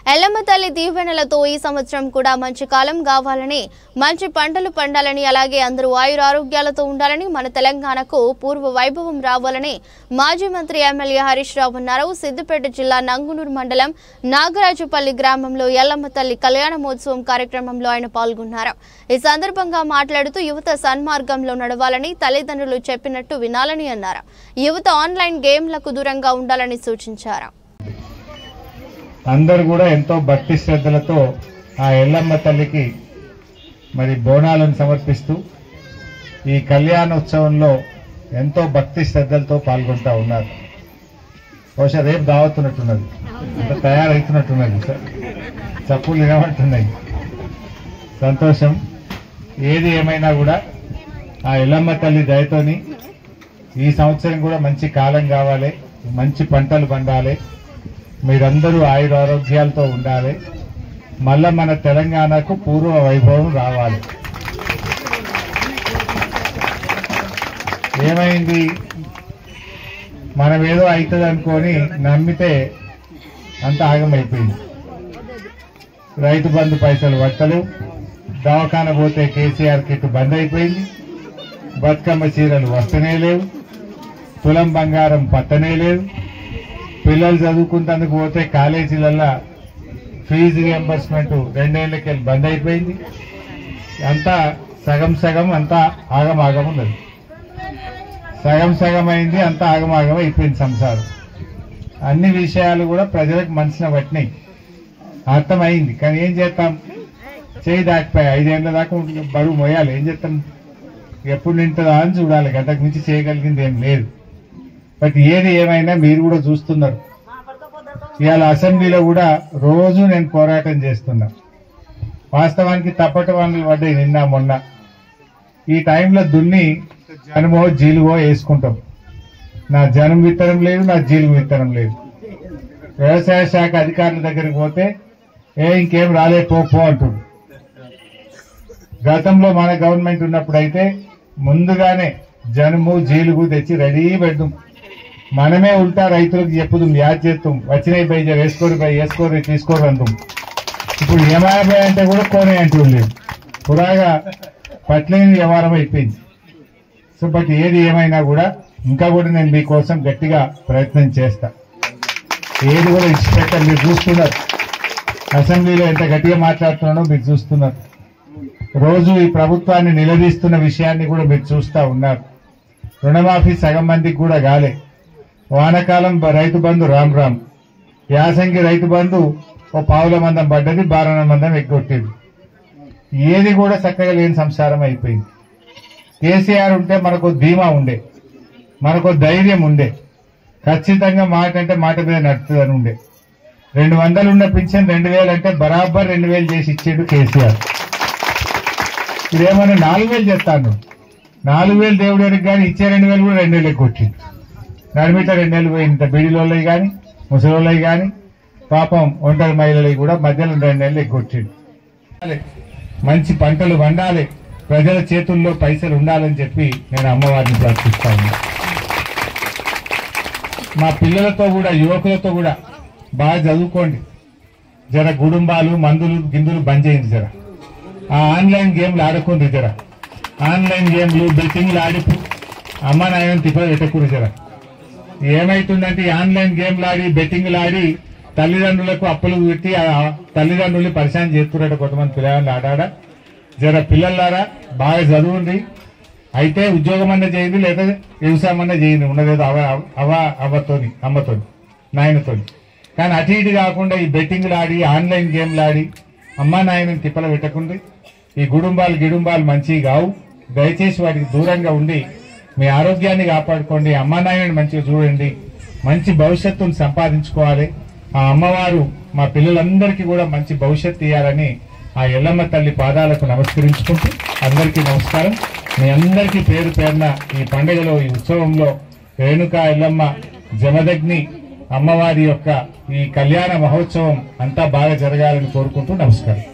ఎల్లమ్మ తల్లి దీవెనలతో ఈ సంవత్సరం కూడా మంచి కాలం కావాలని, మంచి పంటలు పండాలని, అలాగే అందరూ ఆయురారోగ్యాలతో ఉండాలని, మన తెలంగాణకు పూర్వ వైభవం రావాలని మాజీ మంత్రి ఎమ్మెల్యే హరీష్ రావు అన్నారు. సిద్దిపేట జిల్లా నంగునూరు మండలం నాగరాజుపల్లి గ్రామంలో ఎల్లమ్మ తల్లి కళ్యాణ మహోత్సవం కార్యక్రమంలో ఆయన పాల్గొన్నారు. ఈ సందర్భంగా మాట్లాడుతూ యువత సన్మార్గంలో నడవాలని, తల్లిదండ్రులు చెప్పినట్టు వినాలని అన్నారు. యువత ఆన్లైన్ గేమ్లకు దూరంగా ఉండాలని సూచించారు. అందరూ కూడా ఎంతో భక్తి శ్రద్ధలతో ఆ ఎల్లమ్మ తల్లికి మరి బోనాలను సమర్పిస్తూ ఈ కళ్యాణోత్సవంలో ఎంతో భక్తి శ్రద్ధలతో పాల్గొంటా ఉన్నారు. బహుశా రేపు దావతున్నట్టున్నది, అంత తయారవుతున్నట్టున్నది, చప్పులు వినబడుతున్నాయి. సంతోషం. ఏది ఏమైనా కూడా ఆ ఎల్లమ్మ తల్లి దయతోని ఈ సంవత్సరం కూడా మంచి కాలం కావాలి, మంచి పంటలు పండాలి, మీరందరూ ఆయురారోగ్యాలతో ఉండాలి, మళ్ళా మన తెలంగాణకు పూర్వ వైభవం రావాలి. ఏమైంది, మనం ఏదో అవుతుంది అనుకొని నమ్మితే అంత ఆగమైపోయింది. రైతు బంధు పైసలు వస్తలేవు, దవాఖాన పోతే కేసీఆర్ కిట్ బంద్ అయిపోయింది, బతుకమ్మ చీరలు వస్తనే లేవు, తులం బంగారం పత్తనే లేదు, పిల్లలు చదువుకుంటందుకు పోతే కాలేజీలలో ఫీజు రియంబర్స్మెంట్ 2 ఏళ్లకెళ్ళి బంద్ అయిపోయింది. అంతా సగం సగం, అంతా ఆగమాగం ఉన్నది. సగం సగం అయింది, అంతా ఆగమాగం అయిపోయింది సంసారం. అన్ని విషయాలు కూడా ప్రజలకు మనసున పట్టినాయి, అర్థమైంది. కానీ ఏం చేస్తాం, చేయి దాటిపోయా. 5 ఏళ్ల దాకా బరువు మోయాలి, ఏం చేస్తాం, ఎప్పుడు నింటుందా అని చూడాలి. గంటకు మించి చేయగలిగింది ఏం లేదు. బట్ ఏది ఏమైనా మీరు కూడా చూస్తున్నారు. ఇవాళ అసెంబ్లీలో కూడా రోజు నేను పోరాటం చేస్తున్నా. వాస్తవానికి తప్పట వనరులు పడ్డాయి నిన్న మొన్న. ఈ టైంలో దున్ని జనమో జీలుగో వేసుకుంటాం. నా జనం విత్తనం లేదు, నా జీలుగు విత్తనం లేదు. వ్యవసాయ శాఖ అధికారుల దగ్గరికి పోతే ఇంకేం రాలే పో అంటుంది. గతంలో మన గవర్నమెంట్ ఉన్నప్పుడు అయితే ముందుగానే జనము జీలుగు తెచ్చి రెడీ పెడతాం. మనమే ఉల్టా రైతులకు చెప్పుదాం, యాద్ చేస్తాం, వచ్చినాయి బై వేసుకోరు తీసుకోరు అంటాం. ఇప్పుడు ఏమాయ అంటే కూడా కోనే అంటూ లేదు, పురాగా పట్లేని వ్యవహారం అయిపోయింది. సో బట్ ఏది ఏమైనా కూడా ఇంకా కూడా నేను మీకోసం గట్టిగా ప్రయత్నం చేస్తా. ఏది కూడా ఇన్స్పెక్టర్ మీరు చూస్తున్నారు, అసెంబ్లీలో ఎంత గట్టిగా మాట్లాడుతున్నానో మీరు చూస్తున్నారు. రోజు ఈ ప్రభుత్వాన్ని నిలదీస్తున్న విషయాన్ని కూడా మీరు చూస్తా ఉన్నారు. రుణమాఫీ సగం మందికి కూడా కాలే. వానకాలం రైతు బంధు రామ్ రామ్, యాసంగి రైతు బంధు ఓ పావుల మందం పడ్డది, బారణ మందం ఎగ్గొట్టేది. ఏది కూడా చక్కగా లేని సంసారం అయిపోయింది. కేసీఆర్ ఉంటే మనకు ధీమా ఉండే, మనకు ధైర్యం ఉండే, ఖచ్చితంగా మాట అంటే మాట మీద నడుతుందని ఉండే. 200 ఉన్న పింఛన్ 2000 అంటే బరాబర్ 2000 చేసి ఇచ్చేడు కేసీఆర్. ఇదేమన్నా 4000 చేస్తాను, 4000 దేవుడికి కానీ ఇచ్చే 2000 కూడా 2000 కొట్టిండు. నడిమిట 2000 పోయింది. బీడీలోళ్ళవి కానీ ముసలోళ్ళవి కానీ పాపం ఒంటరి మహిళలవి కూడా మధ్యలో 2000 కొట్టిండు. మంచి పంటలు పండాలి, ప్రజల చేతుల్లో పైసలు ఉండాలని చెప్పి నేను అమ్మవారిని ప్రార్థిస్తా ఉన్నా. మా పిల్లలతో కూడా యువకులతో కూడా బాగా చదువుకోండి. జర గుడుంబాలు మందులు గిందులు బంద్ చేయండి. జర ఆ ఆన్లైన్ గేమ్లు ఆడుకోండి. జర ఆన్లైన్ గేమ్లు బెట్టింగ్లు ఆడి అమ్మ నాయన తిప్ప పెట్టకూడదు. జర ఏమైతుందంటే ఆన్లైన్ గేమ్లు ఆడి బెట్టింగ్లు ఆడి తల్లిదండ్రులకు అప్పులు పెట్టి ఆ తల్లిదండ్రుల్ని పరిశాన్ చేస్తున్నారట కొంతమంది పిల్లలు ఆడాడ. జర పిల్లలారా బాగా చదువుంది, అయితే ఉద్యోగం అన్నా చేయండి, లేదా వ్యవసాయం అన్నా చేయండి, ఉన్నదేదో అవ్వతోని అమ్మతోని నాయనతోని. కానీ అటు ఇటు కాకుండా ఈ బెట్టింగ్లు ఆడి ఆన్లైన్ గేమ్లు ఆడి అమ్మా నాయనని తిప్పల పెట్టకుండా ఈ గిడుంబాలు మంచివి కావు. దయచేసి వాటికి దూరంగా ఉండి మీ ఆరోగ్యాన్ని కాపాడుకోండి, అమ్మా నాయనని మంచిగా చూడండి, మంచి భవిష్యత్తును సంపాదించుకోవాలి. ఆ అమ్మవారు మా పిల్లలందరికీ కూడా మంచి భవిష్యత్తు ఇవ్వాలని ఆ ఎల్లమ్మ తల్లి పాదాలకు నమస్కరించుకుంటూ అందరికీ నమస్కారం. మీ అందరికీ పేరు పేరున ఈ పండుగలో ఈ ఉత్సవంలో రేణుకా ఎల్లమ్మ జమదగ్ని అమ్మవారి యొక్క ఈ కళ్యాణ మహోత్సవం అంతా బాగా జరగాలని కోరుకుంటూ నమస్కారం.